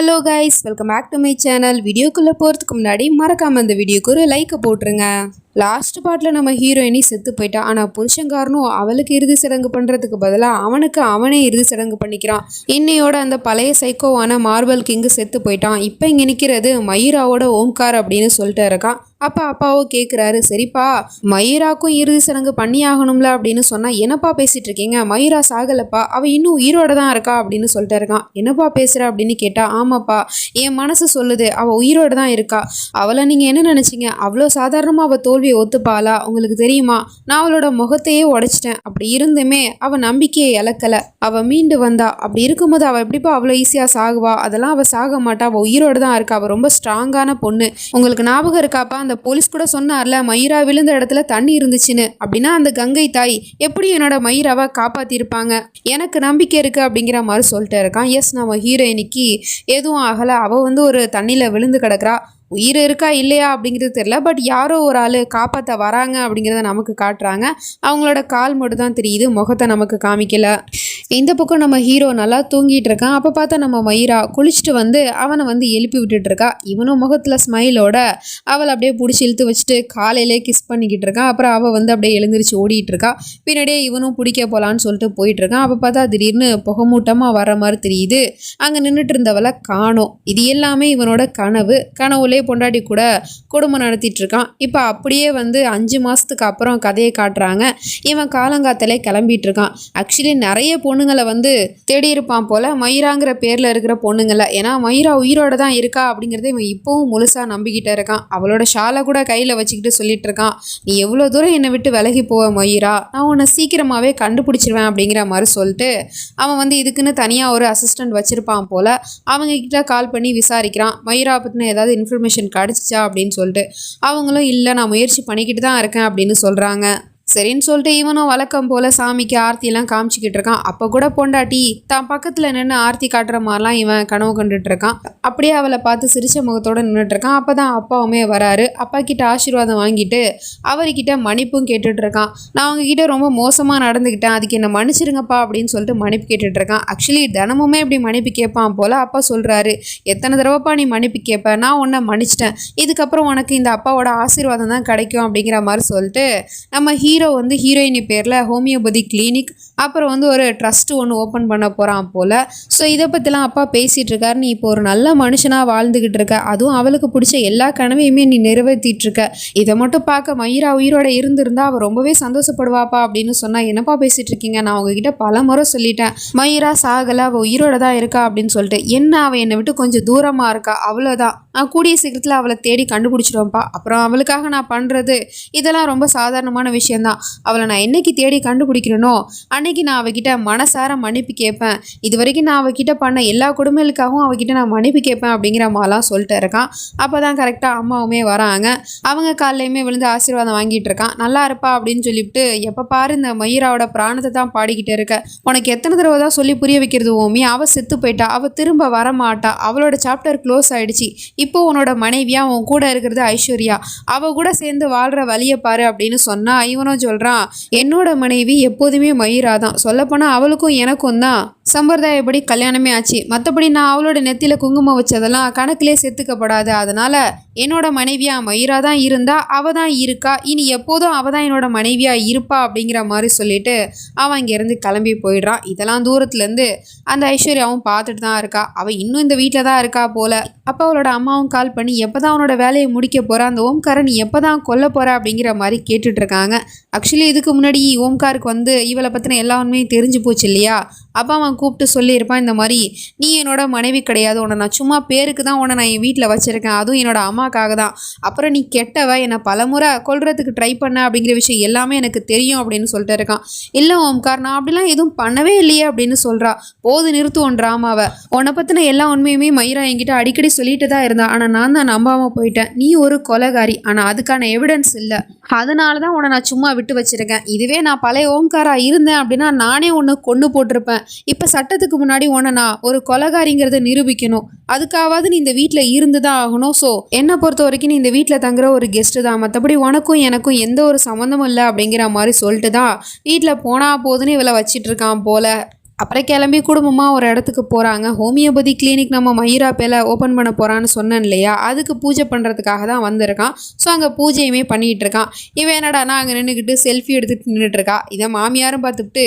Hello guys, welcome back to my channel. வீடியோக்குள்ளே போகிறதுக்கு முன்னாடி மறக்காமல் இந்த வீடியோக்கு ஒரு லைக்கை போட்டுருங்க. லாஸ்ட் பார்ட்டில் நம்ம ஹீரோயினி செத்து போயிட்டா. ஆனால் புருஷங்காரனும் அவளுக்கு இறுதி சடங்கு பண்ணுறதுக்கு பதிலாக அவனே இறுதி சடங்கு பண்ணிக்கிறான். இன்னையோட அந்த பழைய சைக்கோவான மார்பல் கிங்கு செத்து போயிட்டான். இப்போ இங்கே நிற்கிறது மயூராவோட ஓம்கார் அப்படின்னு சொல்லிட்டு இருக்கான். அப்போ அப்பாவோ கேட்குறாரு, சரிப்பா மயூராக்கும் இறுதி சடங்கு பண்ணி ஆகணும்ல அப்படின்னு சொன்னால், என்னப்பா பேசிகிட்டு இருக்கீங்க, மயூரா சாகலப்பா, அவள் இன்னும் உயிரோட தான் இருக்கா அப்படின்னு சொல்லிட்டு இருக்கான். என்னப்பா பேசுகிற அப்படின்னு கேட்டால், ஆமாப்பா என் மனசு சொல்லுது அவள் உயிரோட தான் இருக்கா. அவளை நீங்கள் என்ன நினச்சிங்க, அவ்வளோ சாதாரணமாக அவள் தோல்வியை ஒத்துப்பாளா? உங்களுக்கு தெரியுமா, நான் அவளோட முகத்தையே உடைச்சிட்டேன். அப்படி இருந்துமே அவள் நம்பிக்கையை இழக்கலை, அவள் மீண்டு வந்தா. அப்படி இருக்கும்போது அவள் எப்படிப்பா அவ்வளோ ஈஸியாக சாகுவா? அதெல்லாம் அவள் சாக மாட்டா, அவள் உயிரோட தான் இருக்கா. அவள் ரொம்ப ஸ்ட்ராங்கான பொண்ணு. உங்களுக்கு ஞாபகம் இருக்காப்பா, அந்த போலீஸ் கூட சொன்னார்ல மயூரா விழுந்த இடத்துல தண்ணி இருந்துச்சுன்னு. அப்படின்னா அந்த கங்கை தாய் எப்படி என்னோட மயூராவை காப்பாத்திருப்பாங்க, எனக்கு நம்பிக்கை இருக்கு அப்படிங்கிற மாதிரி சொல்லிட்டு இருக்கான். எஸ், நம்ம ஹீரோயினிக்கு எதுவும் ஆகலை. அவள் ஒரு தண்ணியில் விழுந்து கிடக்குறா. உயிர் இருக்கா இல்லையா அப்படிங்கிறது தெரியல, பட் யாரோ ஒரு ஆள் காப்பாற்ற வராங்க அப்படிங்கிறத நமக்கு காட்டுறாங்க. அவங்களோட கால் மட்டும் தான் தெரியுது, முகத்தை நமக்கு காமிக்கல. இந்த பக்கம் நம்ம ஹீரோ நல்லா தூங்கிட்டு இருக்கான். அப்போ பார்த்தா நம்ம மயூரா குளிச்சுட்டு அவனை எழுப்பி விட்டுட்டு இருக்கா. இவனும் முகத்தில் ஸ்மைலோட அவளை அப்படியே பிடிச்சி இழுத்து வச்சுட்டு காலையிலே கிஸ் பண்ணிக்கிட்டு இருக்கான். அப்புறம் அவள் அப்படியே எழுந்திரிச்சு ஓடிட்டு இருக்கா. பின்னாடியே இவனும் பிடிக்க போகலான்னு சொல்லிட்டு போயிட்டு இருக்கான். அப்போ பார்த்தா திடீர்னு புகமூட்டமாக வர மாதிரி தெரியுது. அங்கே நின்றுட்டு இருந்தவளை காணோம். இது எல்லாமே இவனோட கனவுலே பொண்டாட்டி கூட குடும்பம் நடத்திட்டு இருக்கான். இப்போ அப்படியே 5 மாதத்துக்கு அப்புறம் கதையை காட்டுறாங்க. இவன் காலங்காத்திலே கிளம்பிட்டு இருக்கான். ஆக்சுவலி நிறைய பொண்ணுங்களை தேடி இருப்பான் போல, மயூராங்கிற பேரில் இருக்கிற பொண்ணுங்களை. ஏன்னா மயூரா உயிரோட தான் இருக்கா அப்படிங்கிறத இவன் இப்போவும் முழுசாக நம்பிக்கிட்டே இருக்கான். அவளோட ஷாலை கூட கையில் வச்சுக்கிட்டு சொல்லிட்டு இருக்கான், நீ எவ்வளோ தூரம் என்னை விட்டு விலகி போவ மயூரா, நான் உன்னை சீக்கிரமாகவே கண்டுபிடிச்சிருவேன் அப்படிங்கிற மாதிரி சொல்லிட்டு அவன் இதுக்குன்னு தனியாக ஒரு அசிஸ்டன்ட் வச்சுருப்பான் போல். அவங்க கிட்ட கால் பண்ணி விசாரிக்கிறான், மயூரா பற்றின ஏதாவது இன்ஃபர்மேஷன் கிடச்சிச்சா அப்படின்னு சொல்லிட்டு. அவங்களும் இல்லை, நான் முயற்சி பண்ணிக்கிட்டு தான் இருக்கேன் அப்படின்னு சொல்கிறாங்க. சரின்னு சொல்லிட்டு இவனும் வழக்கம் போல் சாமிக்கு ஆர்த்தியெல்லாம் காமிச்சிக்கிட்டு இருக்கான். அப்போ கூட பொண்டாட்டி தான் பக்கத்தில் நின்று ஆர்த்தி காட்டுற மாதிரிலாம் இவன் கனவு கண்டுட்டு இருக்கான். அப்படியே அவளை பார்த்து சிரிச்ச முகத்தோடு நின்றுட்டு இருக்கான். அப்போ தான் அப்பாவுமே வராரு. அப்பா கிட்ட ஆசீர்வாதம் வாங்கிட்டு அவர்கிட்ட மன்னிப்பும் கேட்டுட்டு இருக்கான். நான் அவங்ககிட்ட ரொம்ப மோசமாக நடந்துக்கிட்டேன், அதுக்கு என்ன மன்னிச்சிருங்கப்பா அப்படின்னு சொல்லிட்டு மன்னிப்பு கேட்டுட்டு இருக்கான். ஆக்சுவலி தினமுமே இப்படி மன்னிப்பு கேட்பான் போல். அப்பா சொல்கிறாரு, எத்தனை தடவைப்பா நீ மன்னிப்பு கேட்ப, நான் உன்னை மன்னிச்சிட்டேன், இதுக்கப்புறம் உனக்கு இந்த அப்பாவோட ஆசீர்வாதம் தான் கிடைக்கும் அப்படிங்கிற மாதிரி சொல்லிட்டு நம்ம ஹீரோ ஹீரோயினி பேரில் ஹோமியோபதி கிளினிக் அப்புறம் ஒரு ட்ரஸ்ட் ஒன்று ஓப்பன் பண்ண போகிறான் போல். ஸோ இதை பற்றிலாம் அப்பா பேசிகிட்டு இருக்காரு. நீ இப்போ ஒரு நல்ல மனுஷனாக வாழ்ந்துக்கிட்டு இருக்க, அதுவும் அவளுக்கு பிடிச்ச எல்லா கனவையுமே நீ நிறைவேற்றிட்டு இருக்க. இதை மட்டும் பார்க்க மயூரா உயிரோட இருந்திருந்தா அவள் ரொம்பவே சந்தோஷப்படுவாப்பா அப்படின்னு சொன்னால், என்னப்பா பேசிகிட்டு இருக்கீங்க, நான் உங்ககிட்ட பல முறை சொல்லிட்டேன் மயூரா சாகலை, அவள் உயிரோட தான் இருக்கா அப்படின்னு சொல்லிட்டு. என்ன அவள் என்னை விட்டு கொஞ்சம் தூரமாக இருக்கா, அவ்வளோதான், நான் கூடிய சீக்கிரத்தில் அவளை தேடி கண்டுபிடிச்சிடுவேன்ப்பா. அப்புறம் அவளுக்காக நான் பண்ணுறது இதெல்லாம் ரொம்ப சாதாரணமான விஷயந்தான். அவளை நான் என்னைக்கு தேடி கண்டுபிடிக்கிறேனோ அன்னைக்கு நான் அவகிட்ட மனசார மன்னிப்பு கேட்பேன். இது வரைக்கும் நான் அவகிட்ட பண்ண எல்லா குடும்பங்களுக்காகவும் அவகிட்ட நான் மன்னிப்பு கேட்பேன் அப்படிங்கிற மாதிரிலாம் சொல்லிட்டு இருக்கான். அப்போ தான் கரெக்டாக அம்மாவுமே வராங்க. அவங்க காலையுமே விழுந்து ஆசீர்வாதம் வாங்கிட்டு இருக்கான். நல்லா இருப்பா அப்படின்னு சொல்லிவிட்டு, எப்போ பாரு இந்த மயூராவோட பிராணத்தை தான் பாடிக்கிட்டே இருக்க, உனக்கு எத்தனை தடவை தான் சொல்லி புரிய வைக்கிறது ஓமி, அவள் செத்து போயிட்டா, அவள் திரும்ப வரமாட்டா, அவளோட சாப்டர் க்ளோஸ் ஆயிடுச்சு, இப்போ உன்னோட மனைவியா உன் கூட இருக்கிறது ஐஸ்வர்யா, அவள் கூட சேர்ந்து வாழ்கிற வழியை பாரு அப்படின்னு சொன்னா, இவனும் சொல்கிறான், என்னோட மனைவி எப்போதுமே மயூரா தான், சொல்லப்போனால் அவளுக்கும் எனக்கும் தான் சம்பிரதாயப்படி கல்யாணமே ஆச்சு, மற்றபடி நான் அவளோட நெத்தியில் குங்குமம் வச்சதெல்லாம் கணக்கிலே சேர்த்துக்கப்படாது, அதனால் என்னோட மனைவியா மயூரா தான் இருந்தா, அவள் தான் இருக்கா, இனி எப்போதும் அவள் தான் என்னோட மனைவியா இருப்பா அப்படிங்கிற மாதிரி சொல்லிட்டு அவன் இங்கேருந்து கிளம்பி போயிடுறான். இதெல்லாம் தூரத்துலேருந்து அந்த ஐஸ்வர்யாவும் பார்த்துட்டு தான் இருக்கா. அவள் இன்னும் இந்த வீட்டில் தான் இருக்கா போல. அப்போ அவளோட அம்மாவும் கால் பண்ணி, எப்போ தான் அவனோட வேலையை முடிக்க போகிறா, அந்த ஓம்காரன் எப்போ தான் கொல்ல போகிறா அப்படிங்கிற மாதிரி கேட்டுட்டு இருக்காங்க. ஆக்சுவலி இதுக்கு முன்னாடி ஓம்காருக்கு இவளை பற்றின எல்லா உண்மையும் தெரிஞ்சு போச்சு இல்லையா. அப்போ அவன் கூப்பிட்டு சொல்லியிருப்பான், இந்த மாதிரி நீ என்னோட மனைவி கிடையாது, உன்னை நான் சும்மா பேருக்கு தான் உன்னை நான் என் வீட்டில் வச்சுருக்கேன், அதுவும் என்னோட அம்மாக்காக தான், அப்புறம் நீ கெட்டவ, என்னை பலமுறை கொல்றதுக்கு ட்ரை பண்ண அப்படிங்கிற விஷயம் எல்லாமே எனக்கு தெரியும் அப்படின்னு சொல்லிட்டு இருக்கான். இல்லை ஓம்கார், நான் அப்படிலாம் எதுவும் பண்ணவே இல்லையே அப்படின்னு சொல்கிறா. போது நிறுத்துவோம் ட்ராமாவை, உன்னை பற்றின எல்லா உண்மையுமே மயூரா என்கிட்ட அடிக்கடி சொல்லிட்டு தான் இருந்தான், ஆனால் நான் தான் நம்பாமல் போயிட்டேன், நீ ஒரு கொலைகாரி, ஆனால் அதுக்கான எவிடன்ஸ் இல்லை, அதனால தான் உன்னை நான் சும்மா விட்டு வச்சுருக்கேன், இதுவே நான் பழைய ஓம்காரா இருந்தேன் அப்படின்னா நானே உன்னை கொண்டு போட்டிருப்பேன், இப்போ சட்டத்துக்கு முன்னாடி உன்னை நான் ஒரு கொலைகாரிங்கிறத நிரூபிக்கணும், அதுக்காவது நீ இந்த வீட்டில் இருந்து தான் ஆகணும். ஸோ என்னை பொறுத்த வரைக்கும் நீ இந்த வீட்டில் தங்குற ஒரு கெஸ்ட்டு தான், மற்றபடி உனக்கும் எனக்கும் எந்த ஒரு சம்மந்தமும் இல்லை அப்படிங்கிற மாதிரி சொல்லிட்டு தான் வீட்டில் போனால் போதுன்னு இவளை வச்சிட்டு இருக்கான் போல. அப்புறம் கிளம்பி குடும்பமாக ஒரு இடத்துக்கு போகிறாங்க. ஹோமியோபதி கிளினிக் நம்ம மயூரா பேல ஓப்பன் பண்ண போகிறான்னு சொன்னேன் இல்லையா, அதுக்கு பூஜை பண்ணுறதுக்காக தான் வந்திருக்கான். ஸோ அங்கே பூஜையுமே பண்ணிகிட்டு இருக்கான். இவன் என்னடானா அங்கே நின்றுக்கிட்டு செல்ஃபி எடுத்துகிட்டு நின்றுட்டுருக்கா. இதை மாமியாரும் பார்த்துட்டு,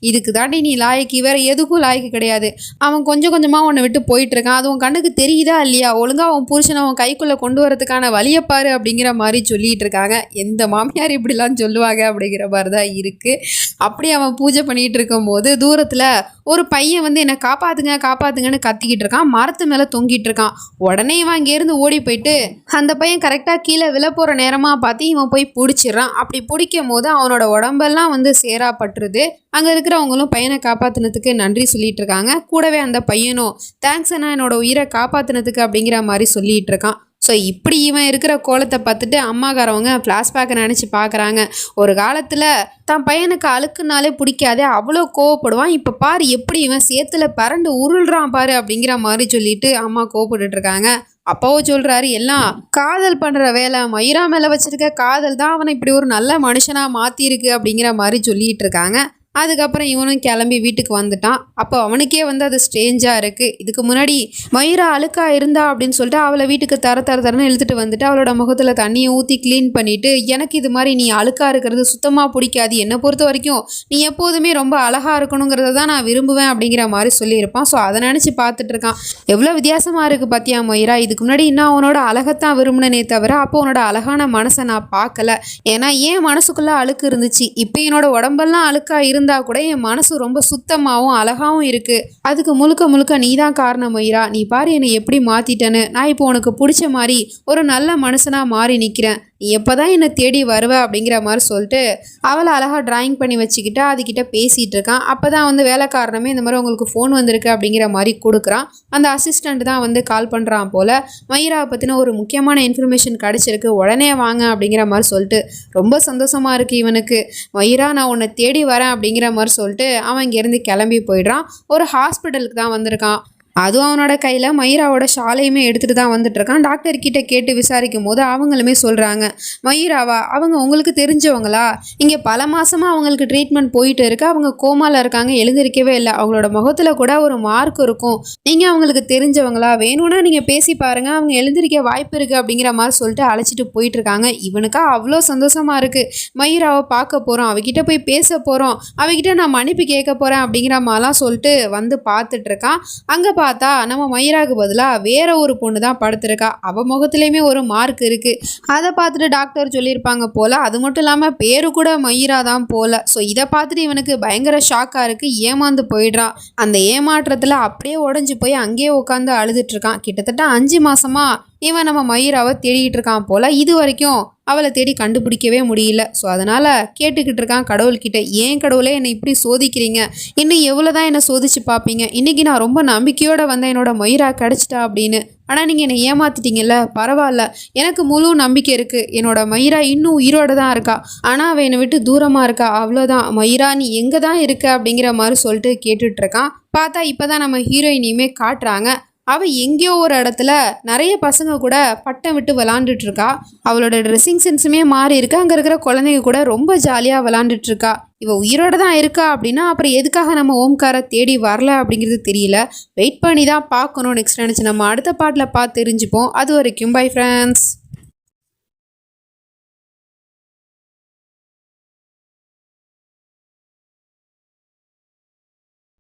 இதுக்கு தாண்டி நீ லாய்க்கு, வேறு எதுக்கும் லாய்க்கு கிடையாது. அவன் கொஞ்சம் கொஞ்சமாக உன்னை விட்டு போயிட்டுருக்கான். அது உன் கண்ணுக்கு தெரியுதா இல்லையா, ஒழுங்காக அவன் புருஷனை அவன் கைக்குள்ளே கொண்டு வரதுக்கான வழியப்பாரு அப்படிங்கிற மாதிரி சொல்லிகிட்டு இருக்காங்க. எந்த மாமியார் இப்படிலாம் சொல்லுவாங்க அப்படிங்கிற மாதிரி தான் இருக்குது. அப்படி அவன் பூஜை பண்ணிகிட்டு இருக்கும்போது தூரத்தில் ஒரு பையன் வந்து என்னை காப்பாற்றுங்க காப்பாற்றுங்கன்னு கத்திக்கிட்டு இருக்கான். மரத்து மேலே தொங்கிட்டு இருக்கான். உடனே இவன் அங்கேருந்து ஓடி போயிட்டு அந்த பையன் கரெக்டாக கீழே விழ போகிற நேரமாக பார்த்து இவன் போய் பிடிச்சிடுறான். அப்படி பிடிக்கும் போது அவனோட உடம்பெல்லாம் வந்து சேராப்பட்டுருது. அங்கே இருக்கிறவங்களும் பையனை காப்பாற்றினதுக்கு நன்றி சொல்லிட்டு இருக்காங்க. கூடவே அந்த பையனும் தேங்க்ஸ் அண்ணா என்னோட உயிரை காப்பாற்றினதுக்கு அப்படிங்கிற மாதிரி சொல்லிட்டு இருக்கான். ஸோ இப்படி இவன் இருக்கிற கோலத்தை பார்த்துட்டு அம்மாக்காரவங்க ஃப்ளாஷ்பேக்கை நினச்சி பார்க்குறாங்க. ஒரு காலத்தில் தான் பையனுக்கு அழுக்குனாலே பிடிக்காதே, அவ்வளோ கோவப்படுவான். இப்போ பாரு எப்படி இவன் சேத்துல பரண்டு உருள்றான் பாரு அப்படிங்கிற மாதிரி சொல்லிட்டு அம்மா கோவப்பட்டுட்டு இருக்காங்க. அப்பாவும் சொல்கிறாரு, எல்லாம் காதல் பண்ணுற வேலை, மயூரா மேலே வச்சுருக்க காதல் தான் அவனை இப்படி ஒரு நல்ல மனுஷனாக மாற்றிருக்கு அப்படிங்கிற மாதிரி சொல்லிகிட்டு இருக்காங்க. அதுக்கப்புறம் இவனும் கிளம்பி வீட்டுக்கு வந்துட்டான். அப்போ அவனுக்கே வந்து அது ஸ்ட்ரேஞ்சாக இருக்குது. இதுக்கு முன்னாடி மயூரா அழுக்கா இருந்தா அப்படின்னு சொல்லிட்டு அவளை வீட்டுக்கு தரன்னு இழுத்துட்டு வந்துட்டு அவளோட முகத்தில் தண்ணியை ஊற்றி க்ளீன் பண்ணிவிட்டு, எனக்கு இது மாதிரி நீ அழுக்காக இருக்கிறது சுத்தமாக பிடிக்காது, என்னை பொறுத்த வரைக்கும் நீ எப்போதுமே ரொம்ப அழகாக இருக்கணுங்கிறத தான் நான் விரும்புவேன் அப்படிங்கிற மாதிரி சொல்லியிருப்பான். ஸோ அதை நினச்சி பார்த்துட்டு இருக்கான். எவ்வளோ வித்தியாசமாக இருக்குது பார்த்தியா மயூரா, இதுக்கு முன்னாடி இன்னும் அவனோட அழகத்தான் விரும்பினே தவிர அப்போ உன்னோட அழகான மனசை நான் பார்க்கல. ஏன்னா ஏன் மனசுக்குள்ளே அழுக்கு இருந்துச்சு, இப்போ என்னோட உடம்பெல்லாம் அழுக்காக இருந்தா கூட என் மனசு ரொம்ப சுத்தமாகவும் அழகாவும் இருக்கு. அதுக்கு முழுக்க முழுக்க நீ தான் காரணம் மயூரா. நீ பாரு என்னை எப்படி மாத்திட்டேன்னு. நான் இப்போ உனக்கு பிடிச்ச மாதிரி ஒரு நல்ல மனுஷனா மாறி நிற்கிறேன். நீ எப்போதான் என்னை தேடி வருவ அப்படிங்கிற மாதிரி சொல்லிட்டு அவளை அழகாக ட்ராயிங் பண்ணி வச்சுக்கிட்டு அதுக்கிட்ட பேசிகிட்டு இருக்கான். அப்போ தான் வந்து வேலைக்காரனமே இந்த மாதிரி உங்களுக்கு ஃபோன் வந்திருக்கு அப்படிங்கிற மாதிரி கொடுக்குறான். அந்த அசிஸ்டண்ட் தான் வந்து கால் பண்ணுறான் போல். மயூராவை பற்றின ஒரு முக்கியமான இன்ஃபர்மேஷன் கிடச்சிருக்கு, உடனே வாங்க அப்படிங்கிற மாதிரி சொல்லிட்டு ரொம்ப சந்தோஷமாக இருக்குது இவனுக்கு. மயூரா நான் உன்னை தேடி வரேன் அப்படிங்கிற மாதிரி சொல்லிட்டு அவன் இங்கேருந்து கிளம்பி போயிடுறான். ஒரு ஹாஸ்பிட்டலுக்கு தான் வந்திருக்கான். அதுவும் அவனோட கையில் மயூராவோட ஷாலையுமே எடுத்துகிட்டு தான் வந்துட்டுருக்கான். டாக்டர் கிட்டே கேட்டு விசாரிக்கும் போது அவங்களுமே சொல்கிறாங்க, மயூராவா அவங்க உங்களுக்கு தெரிஞ்சவங்களா, இங்கே பல மாதமாக அவங்களுக்கு ட்ரீட்மெண்ட் போயிட்டு இருக்கு, அவங்க கோமாவில் இருக்காங்க, எழுந்திருக்கவே இல்லை, அவங்களோட முகத்தில் கூட ஒரு மார்க் இருக்கும், நீங்கள் அவங்களுக்கு தெரிஞ்சவங்களா, வேணும்னா நீங்கள் பேசி பாருங்கள், அவங்க எழுந்திருக்க வாய்ப்பு இருக்குது அப்படிங்கிற மாதிரி சொல்லிட்டு அழைச்சிட்டு போயிட்டுருக்காங்க. இவனுக்கா அவ்வளோ சந்தோஷமாக இருக்குது. மயூராவை பார்க்க போகிறோம், அவகிட்ட போய் பேச போகிறோம், அவகிட்ட நான் மன்னிப்பு கேட்க போகிறேன் அப்படிங்கிற மாதிரிலாம் சொல்லிட்டு வந்து பார்த்துட்ருக்கான். அங்கே பார்த்தா நம்ம மயூராவுக்கு பதிலாக வேற ஒரு பொண்ணு தான் படுத்திருக்கா. அவள் முகத்துலேயுமே ஒரு மார்க் இருக்குது. அதை பார்த்துட்டு டாக்டர் சொல்லியிருப்பாங்க போல். அது மட்டும் இல்லாமல் பேரு கூட மயூரா தான் போல். ஸோ இதை பார்த்துட்டு இவனுக்கு பயங்கர ஷாக்காக இருக்குது. ஏமாந்து போயிடுறான். அந்த ஏமாற்றத்தில் அப்படியே உடஞ்சி போய் அங்கேயே உட்காந்து அழுதுட்ருக்கான். கிட்டத்தட்ட 5 மாதமாக இவன் நம்ம மயூராவை தேடிக்கிட்டு இருக்கான் போல். இது வரைக்கும் அவளை தேடி கண்டுபிடிக்கவே முடியல. ஸோ அதனால் கேட்டுக்கிட்டு இருக்கான் கடவுள்கிட்ட, ஏன் கடவுளே என்னை இப்படி சோதிக்கிறீங்க, இன்னும் எவ்வளோ தான் என்னை சோதிச்சு பார்ப்பீங்க, இன்றைக்கி நான் ரொம்ப நம்பிக்கையோடு வந்தேன் என்னோட மயூரா கிடச்சிட்டா அப்படின்னு, ஆனால் நீங்கள் என்னை ஏமாற்றிட்டீங்கல்ல, பரவாயில்ல, எனக்கு முழு நம்பிக்கை இருக்குது, என்னோட மயூரா இன்னும் உயிரோடு தான் இருக்கா, ஆனால் அவள் என்னை விட்டு தூரமாக இருக்கா, அவ்வளோதான், மயூரா நீ எங்கே தான் இருக்க அப்படிங்கிற மாதிரி சொல்லிட்டு கேட்டுட்ருக்கான். பார்த்தா இப்போ தான் நம்ம ஹீரோயினையுமே காட்டுறாங்க. அவள் எங்கேயோ ஒரு இடத்துல நிறைய பசங்க கூட பட்டம் விட்டு விளாண்டுட்டு இருக்கா. அவளோட ட்ரெஸ்ஸிங் சென்ஸுமே மாறி இருக்கு. அங்கே இருக்கிற குழந்தைங்க கூட ரொம்ப ஜாலியாக விளாண்டுட்டு இருக்கா. இவள் உயிரோட தான் இருக்கா அப்படின்னா அப்புறம் எதுக்காக நம்ம ஓம்காரை தேடி வரல அப்படிங்கிறது தெரியல. வெயிட் பண்ணி தான் பார்க்கணும். நெக்ஸ்ட் நினச்சி நம்ம அடுத்த பாட்டில் பார்த்து தெரிஞ்சுப்போம். அது வரைக்கும் பை ஃப்ரெண்ட்ஸ்.